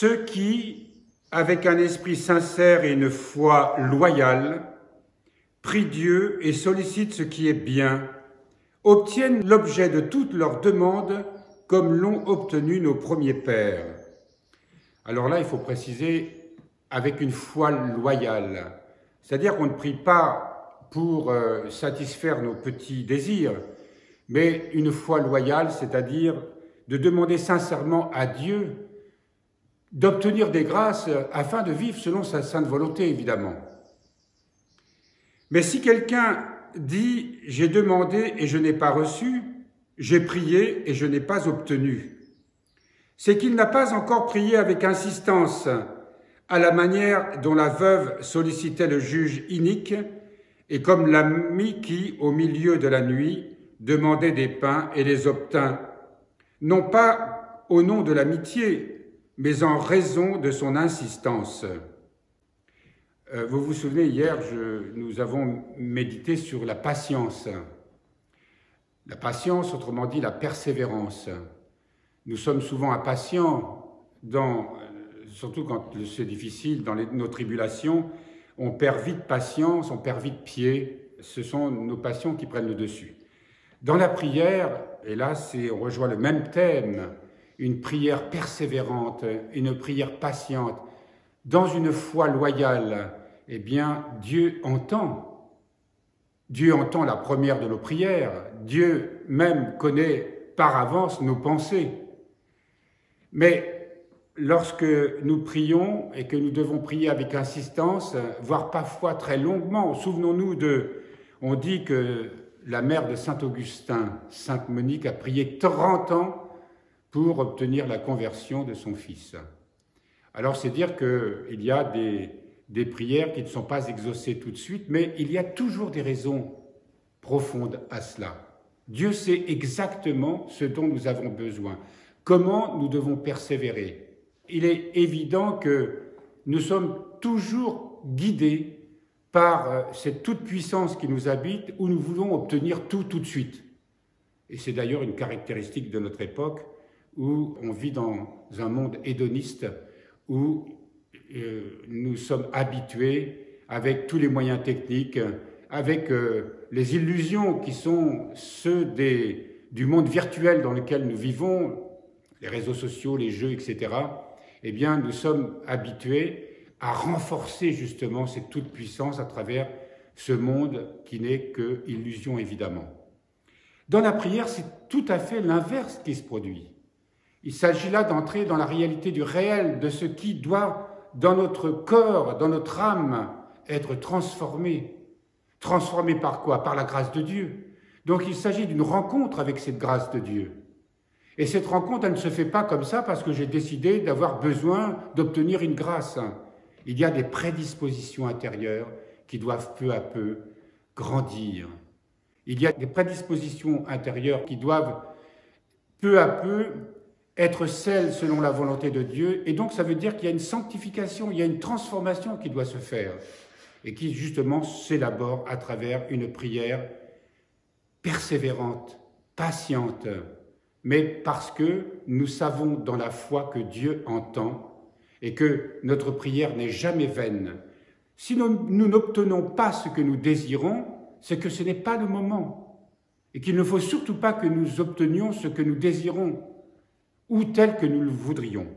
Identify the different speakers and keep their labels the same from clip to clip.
Speaker 1: ceux qui, avec un esprit sincère et une foi loyale, prient Dieu et sollicitent ce qui est bien, obtiennent l'objet de toutes leurs demandes comme l'ont obtenu nos premiers pères. Alors là, il faut préciser avec une foi loyale, c'est-à-dire qu'on ne prie pas pour satisfaire nos petits désirs, mais une foi loyale, c'est-à-dire de demander sincèrement à Dieu d'obtenir des grâces afin de vivre selon sa sainte volonté, évidemment. Mais si quelqu'un dit « j'ai demandé et je n'ai pas reçu, j'ai prié et je n'ai pas obtenu », c'est qu'il n'a pas encore prié avec insistance, à la manière dont la veuve sollicitait le juge inique et comme l'ami qui, au milieu de la nuit, demandait des pains et les obtint, non pas au nom de l'amitié, mais en raison de son insistance. Vous vous souvenez, hier, nous avons médité sur la patience. La patience, autrement dit, la persévérance. Nous sommes souvent impatients, surtout quand c'est difficile, dans nos tribulations, on perd vite patience, on perd vite pied. Ce sont nos passions qui prennent le dessus. Dans la prière, et là, on rejoint le même thème, une prière persévérante, une prière patiente, dans une foi loyale, eh bien, Dieu entend. Dieu entend la première de nos prières. Dieu même connaît par avance nos pensées. Mais lorsque nous prions et que nous devons prier avec insistance, voire parfois très longuement, souvenons-nous on dit que la mère de saint Augustin, sainte Monique, a prié 30 ans pour obtenir la conversion de son fils. Alors c'est dire qu'il y a des prières qui ne sont pas exaucées tout de suite, mais il y a toujours des raisons profondes à cela. Dieu sait exactement ce dont nous avons besoin, comment nous devons persévérer. Il est évident que nous sommes toujours guidés par cette toute-puissance qui nous habite, où nous voulons obtenir tout de suite. Et c'est d'ailleurs une caractéristique de notre époque, où on vit dans un monde hédoniste, où nous sommes habitués, avec tous les moyens techniques, avec les illusions qui sont ceux du monde virtuel dans lequel nous vivons, les réseaux sociaux, les jeux, etc., eh bien, nous sommes habitués à renforcer justement cette toute-puissance à travers ce monde qui n'est que illusion, évidemment. Dans la prière, c'est tout à fait l'inverse qui se produit. Il s'agit là d'entrer dans la réalité du réel, de ce qui doit, dans notre corps, dans notre âme, être transformé. Transformé par quoi? Par la grâce de Dieu. Donc il s'agit d'une rencontre avec cette grâce de Dieu. Et cette rencontre, elle ne se fait pas comme ça parce que j'ai décidé d'avoir besoin d'obtenir une grâce. Il y a des prédispositions intérieures qui doivent peu à peu grandir. Il y a des prédispositions intérieures qui doivent peu à peu être celles selon la volonté de Dieu. Et donc ça veut dire qu'il y a une sanctification, il y a une transformation qui doit se faire et qui justement s'élabore à travers une prière persévérante, patiente, mais parce que nous savons dans la foi que Dieu entend et que notre prière n'est jamais vaine. Si nous n'obtenons pas ce que nous désirons, c'est que ce n'est pas le moment et qu'il ne faut surtout pas que nous obtenions ce que nous désirons ou tel que nous le voudrions.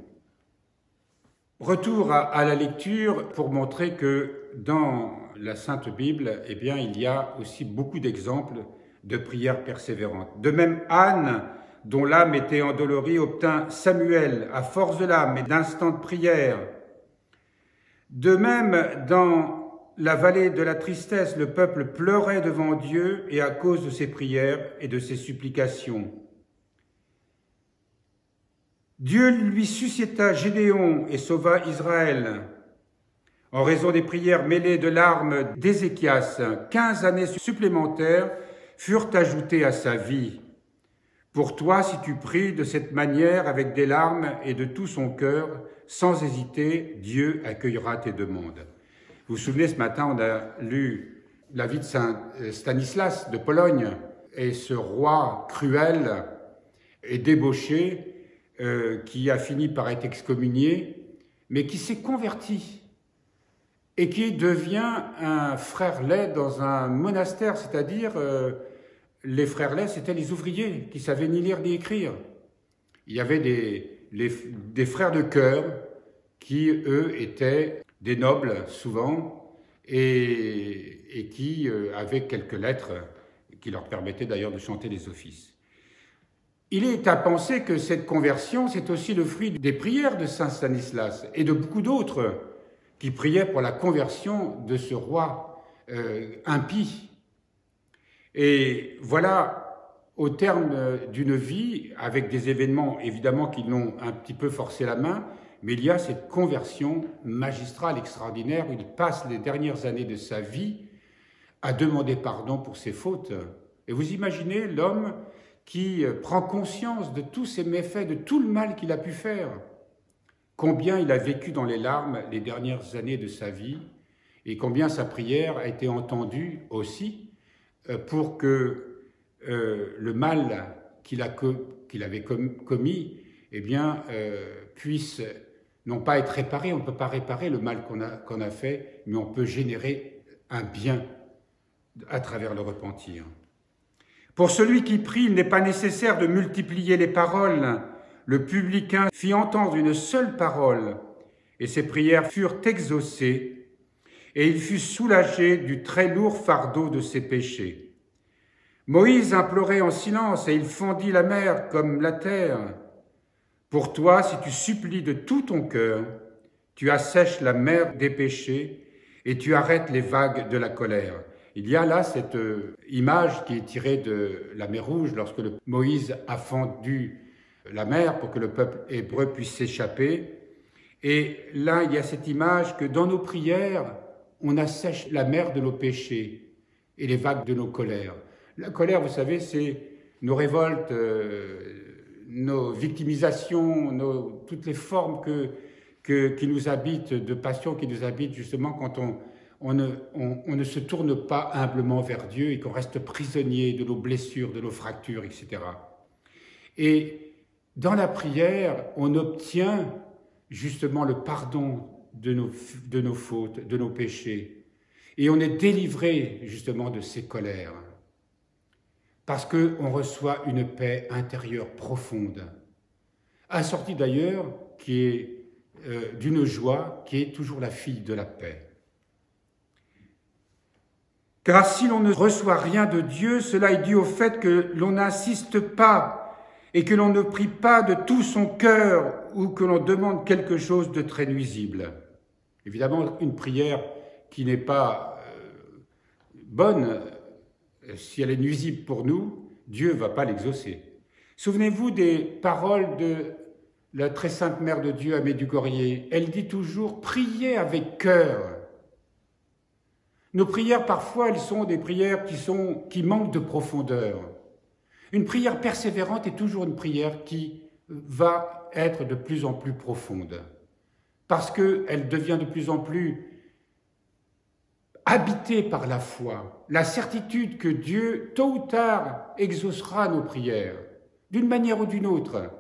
Speaker 1: Retour à la lecture pour montrer que dans la Sainte Bible, eh bien, il y a aussi beaucoup d'exemples de prières persévérantes. De même, Anne, dont l'âme était endolorie, obtint Samuel à force de l'âme et d'instants de prière. De même, dans la vallée de la tristesse, le peuple pleurait devant Dieu et à cause de ses prières et de ses supplications. Dieu lui suscita Gédéon et sauva Israël. En raison des prières mêlées de larmes d'Ézéchias, 15 années supplémentaires furent ajoutées à sa vie. Pour toi, si tu pries de cette manière, avec des larmes et de tout son cœur, sans hésiter, Dieu accueillera tes demandes. Vous vous souvenez, ce matin, on a lu la vie de Saint Stanislas de Pologne, et ce roi cruel et débauché qui a fini par être excommunié mais qui s'est converti et qui devient un frère laid dans un monastère, c'est-à-dire les frères laids, c'était les ouvriers qui savaient ni lire ni écrire. Il y avait des frères de chœur qui, eux, étaient des nobles, souvent, et qui avaient quelques lettres qui leur permettaient d'ailleurs de chanter des offices. Il est à penser que cette conversion, c'est aussi le fruit des prières de saint Stanislas et de beaucoup d'autres qui priaient pour la conversion de ce roi impie. Et voilà, au terme d'une vie, avec des événements évidemment qui l'ont un petit peu forcé la main, mais il y a cette conversion magistrale extraordinaire où il passe les dernières années de sa vie à demander pardon pour ses fautes. Et vous imaginez l'homme qui prend conscience de tous ses méfaits, de tout le mal qu'il a pu faire. Combien il a vécu dans les larmes les dernières années de sa vie et combien sa prière a été entendue aussi pour que le mal qu'il avait commis eh bien, puisse non pas être réparé, on ne peut pas réparer le mal qu'on a fait, mais on peut générer un bien à travers le repentir. Pour celui qui prie, il n'est pas nécessaire de multiplier les paroles. Le publicain fit entendre une seule parole, et ses prières furent exaucées, et il fut soulagé du très lourd fardeau de ses péchés. Moïse implorait en silence, et il fendit la mer comme la terre. Pour toi, si tu supplies de tout ton cœur, tu assèches la mer des péchés, et tu arrêtes les vagues de la colère. Il y a là cette image qui est tirée de la mer Rouge, lorsque Moïse a fendu la mer pour que le peuple hébreu puisse s'échapper. Et là, il y a cette image que dans nos prières, on assèche la mer de nos péchés et les vagues de nos colères. La colère, vous savez, c'est nos révoltes, nos victimisations, toutes les formes qui nous habitent, de passion qui nous habitent, justement quand on ne se tourne pas humblement vers Dieu et qu'on reste prisonnier de nos blessures, de nos fractures, etc. Et dans la prière, on obtient justement le pardon de nos fautes, de nos péchés. Et on est délivré justement de ces colères. Parce qu'on reçoit une paix intérieure profonde, assortie d'ailleurs qui est d'une joie qui est toujours la fille de la paix. Car si l'on ne reçoit rien de Dieu, cela est dû au fait que l'on n'insiste pas et que l'on ne prie pas de tout son cœur ou que l'on demande quelque chose de très nuisible. Évidemment, une prière qui n'est pas bonne, si elle est nuisible pour nous, Dieu ne va pas l'exaucer. Souvenez-vous des paroles de la très sainte Mère de Dieu à Medjugorje. Elle dit toujours « priez avec cœur ». Nos prières, parfois, elles sont des prières qui manquent de profondeur. Une prière persévérante est toujours une prière qui va être de plus en plus profonde, parce qu'elle devient de plus en plus habitée par la foi, la certitude que Dieu, tôt ou tard, exaucera nos prières, d'une manière ou d'une autre.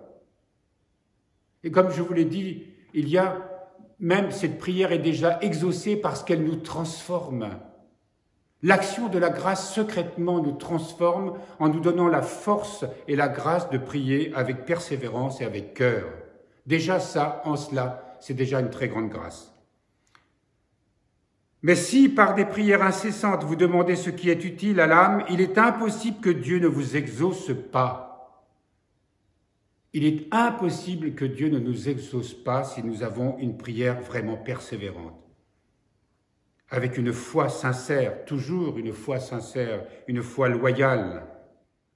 Speaker 1: Et comme je vous l'ai dit, il y a même cette prière est déjà exaucée parce qu'elle nous transforme. L'action de la grâce secrètement nous transforme en nous donnant la force et la grâce de prier avec persévérance et avec cœur. Déjà ça, en cela, c'est déjà une très grande grâce. Mais si, par des prières incessantes, vous demandez ce qui est utile à l'âme, il est impossible que Dieu ne vous exauce pas. Il est impossible que Dieu ne nous exauce pas si nous avons une prière vraiment persévérante. Avec une foi sincère, toujours une foi sincère, une foi loyale.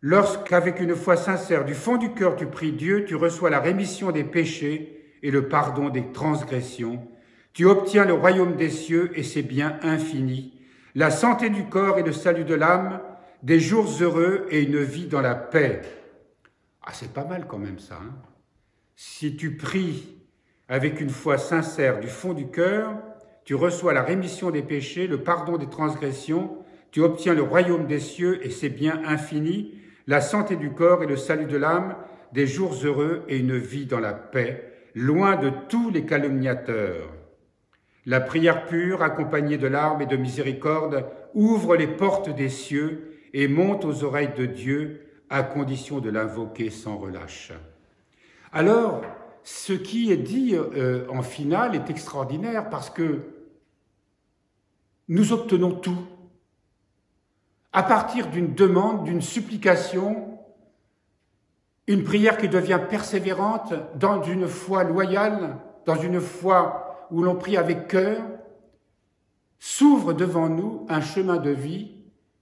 Speaker 1: Lorsqu'avec une foi sincère, du fond du cœur, tu pries Dieu, tu reçois la rémission des péchés et le pardon des transgressions. Tu obtiens le royaume des cieux et ses biens infinis, la santé du corps et le salut de l'âme, des jours heureux et une vie dans la paix. Ah, c'est pas mal quand même ça, hein? Si tu pries avec une foi sincère du fond du cœur, tu reçois la rémission des péchés, le pardon des transgressions, tu obtiens le royaume des cieux et ses biens infinis, la santé du corps et le salut de l'âme, des jours heureux et une vie dans la paix. loin de tous les calomniateurs. La prière pure, accompagnée de larmes et de miséricorde, ouvre les portes des cieux et monte aux oreilles de Dieu, à condition de l'invoquer sans relâche. Alors, ce qui est dit en finale est extraordinaire parce que nous obtenons tout. À partir d'une demande, d'une supplication, une prière qui devient persévérante dans une foi loyale, dans une foi où l'on prie avec cœur, s'ouvre devant nous un chemin de vie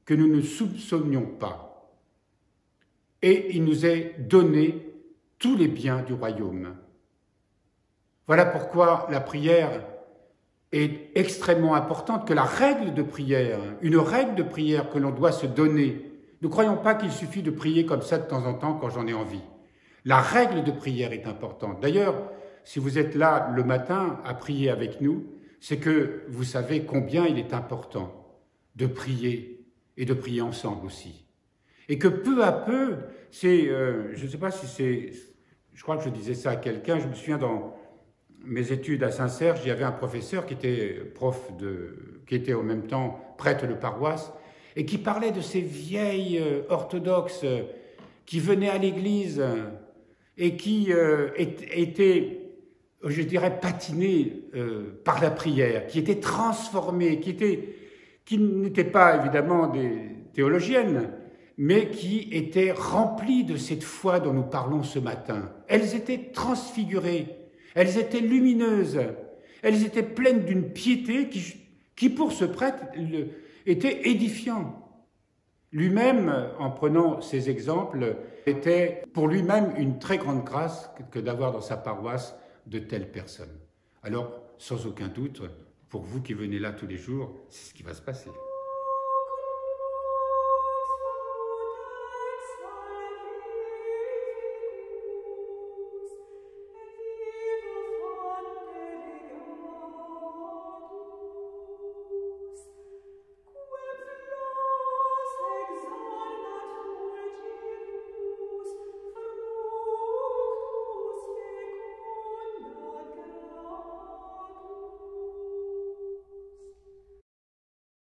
Speaker 1: que nous ne soupçonnions pas. Et il nous est donné tous les biens du royaume. Voilà pourquoi la prière est extrêmement importante, que la règle de prière, une règle de prière que l'on doit se donner. Ne croyons pas qu'il suffit de prier comme ça de temps en temps quand j'en ai envie. La règle de prière est importante. D'ailleurs, si vous êtes là le matin à prier avec nous, c'est que vous savez combien il est important de prier et de prier ensemble aussi. Et que peu à peu, je ne sais pas si c'est, je crois que je disais ça à quelqu'un, je me souviens dans mes études à Saint-Serge, il y avait un professeur qui était qui était en même temps prêtre de paroisse, et qui parlait de ces vieilles orthodoxes qui venaient à l'église et qui étaient, je dirais, patinées par la prière, qui étaient transformées, qui n'étaient pas évidemment des théologiennes, mais qui étaient remplies de cette foi dont nous parlons ce matin. Elles étaient transfigurées, elles étaient lumineuses, elles étaient pleines d'une piété qui pour ce prêtre, était édifiant. Lui-même, en prenant ces exemples, était pour lui-même une très grande grâce que d'avoir dans sa paroisse de telles personnes. Alors, sans aucun doute, pour vous qui venez là tous les jours, c'est ce qui va se passer.